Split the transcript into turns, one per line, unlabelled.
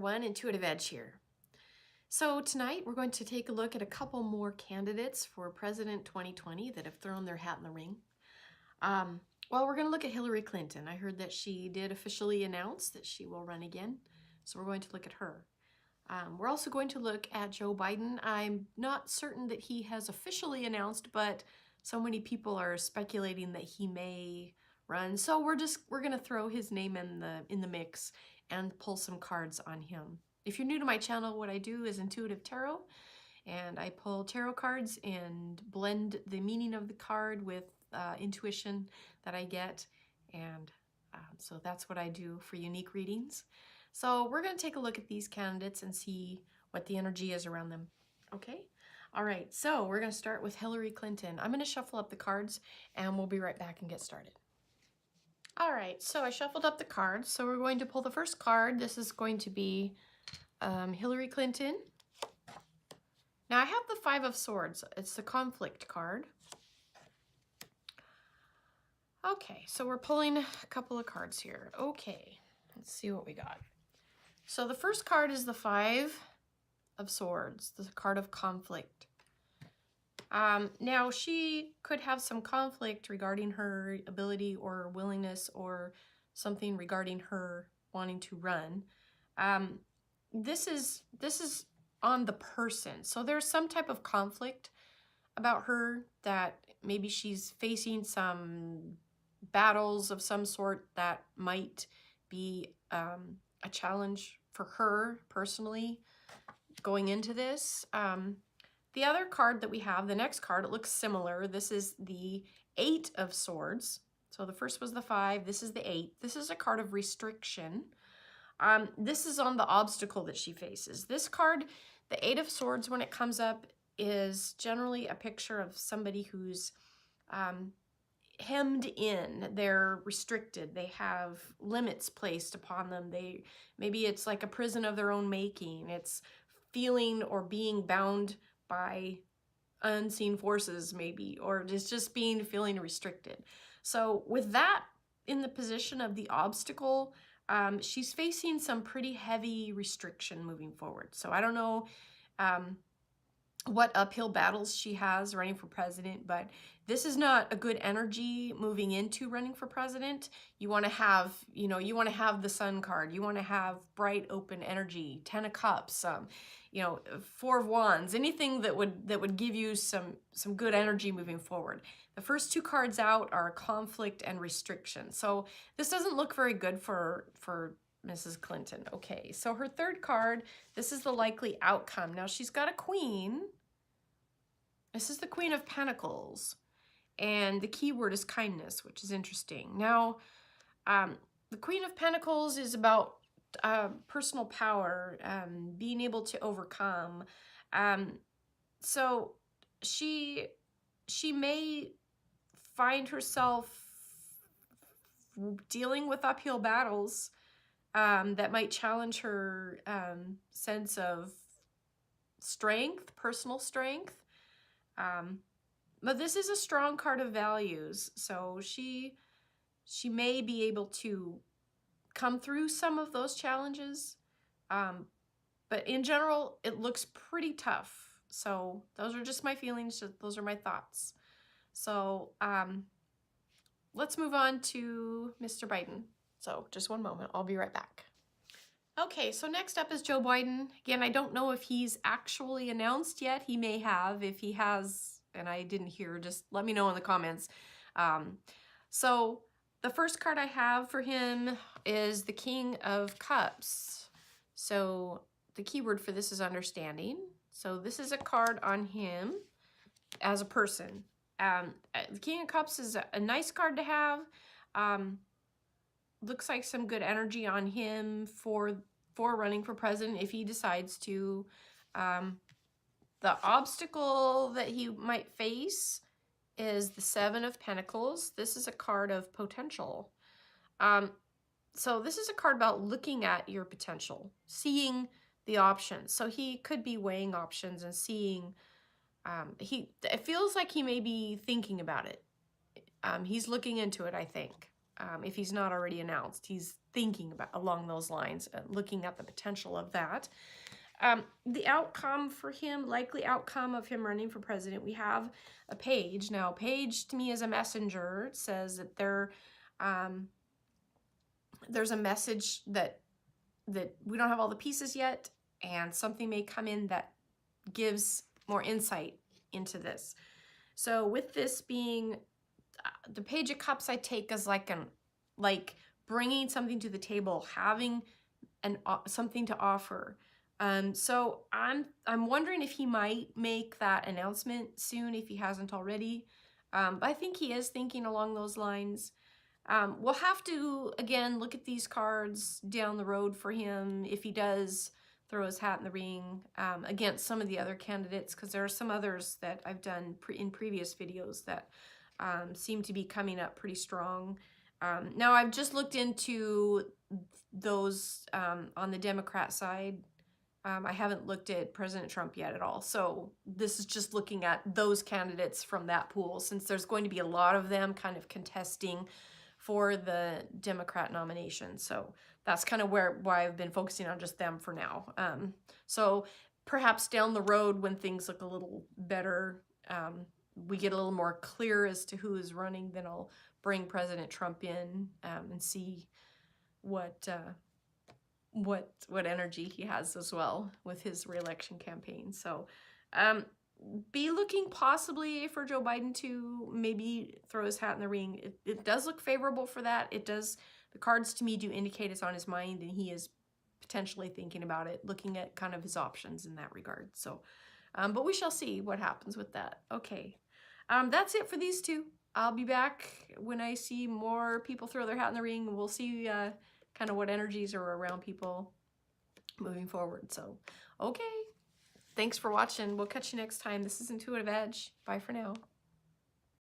everyone, Intuitive Edge here. So tonight we're going to take a look at a couple more candidates for President 2020 that have thrown their hat in the ring. Well, we're going to look at Hillary Clinton. I heard that she did officially announce that she will run again, so we're going to look at her. We're also going to look at Joe Biden. I'm not certain that he has officially announced, but so many people are speculating that he may run. So we're going to throw his name in the mix and pull some cards on him. If you're new to my channel, what I do is Intuitive Tarot, and I pull tarot cards and blend the meaning of the card with intuition that I get, and so that's what I do for unique readings. So we're going to take a look at these candidates and see what the energy is around them. Okay? All right, so we're going to start with Hillary Clinton. I'm going to shuffle up the cards, and we'll be right back and get started. All right, so I shuffled up the cards. So we're going to pull the first card. This is going to be Hillary Clinton. Now I have the Five of Swords. It's the conflict card. Okay, so we're pulling a couple of cards here. Okay, let's see what we got. So the first card is the Five of Swords, the card of conflict. Now she could have some conflict regarding her ability or willingness, or something regarding her wanting to run. This is on the person. So there's some type of conflict about her, that maybe she's facing some battles of some sort that might be a challenge for her personally going into this. The other card that we have, the next card, it looks similar. This is the Eight of Swords. So the first was the Five, this is the Eight. This is a card of restriction. This is on the obstacle that she faces. This card, the Eight of Swords, when it comes up, is generally a picture of somebody who's hemmed in. They're restricted. They have limits placed upon them. Maybe it's like a prison of their own making. It's feeling or being bound by unseen forces, maybe, or just feeling restricted. So with that in the position of the obstacle, she's facing some pretty heavy restriction moving forward. So I don't know what uphill battles she has running for president, but this is not a good energy moving into running for president. You want to have, you want to have the Sun card. You want to have bright, open energy, 10 of Cups, Four of Wands, anything that would give you some good energy moving forward. The first two cards out are conflict and restriction. So this doesn't look very good for Mrs. Clinton. Okay, so her third card, this is the likely outcome. Now she's got a Queen. This is the Queen of Pentacles. And the key word is kindness, which is interesting. Now, the Queen of Pentacles is about personal power, being able to overcome. So she may find herself dealing with uphill battles that might challenge her sense of strength, personal strength. But this is a strong card of values, so she may be able to come through some of those challenges. But in general, it looks pretty tough. So those are just my feelings, those are my thoughts. So let's move on to Mr. Biden. So just one moment, I'll be right back. Okay, so next up is Joe Biden. Again, I don't know if he's actually announced yet. He may have. If he has, and I didn't hear, just let me know in the comments. So the first card I have for him is the King of Cups. So the keyword for this is understanding. So this is a card on him as a person. The King of Cups is a nice card to have. Looks like some good energy on him for running for president if he decides to. The obstacle that he might face is the Seven of Pentacles. This is a card of potential. So this is a card about looking at your potential, seeing the options. So he could be weighing options and seeing, it feels like he may be thinking about it. He's looking into it, I think. if he's not already announced. He's thinking about along those lines, looking at the potential of that. The outcome for him, likely outcome of him running for president, we have a page. Now, page to me is a messenger. It says that there's a message that we don't have all the pieces yet, and something may come in that gives more insight into this. So with this being the Page of Cups, I take as like bringing something to the table, having something to offer. So I'm wondering if he might make that announcement soon, if he hasn't already. But I think he is thinking along those lines. We'll have to, again, look at these cards down the road for him if he does throw his hat in the ring against some of the other candidates, because there are some others that I've done in previous videos that seem to be coming up pretty strong. Now, I've just looked into those on the Democrat side. I haven't looked at President Trump yet at all. So this is just looking at those candidates from that pool, since there's going to be a lot of them kind of contesting for the Democrat nomination. So that's kind of why I've been focusing on just them for now. So perhaps down the road, when things look a little better, we get a little more clear as to who is running, then I'll bring President Trump in and see what energy he has as well with his re-election campaign. So be looking possibly for Joe Biden to maybe throw his hat in the ring. It does look favorable for that. It does. The cards to me do indicate it's on his mind, and he is potentially thinking about it, looking at kind of his options in that regard. So, but we shall see what happens with that. Okay, that's it for these two. I'll be back when I see more people throw their hat in the ring. We'll see kind of what energies are around people moving forward. So, okay. Thanks for watching. We'll catch you next time. This is Intuitive Edge. Bye for now.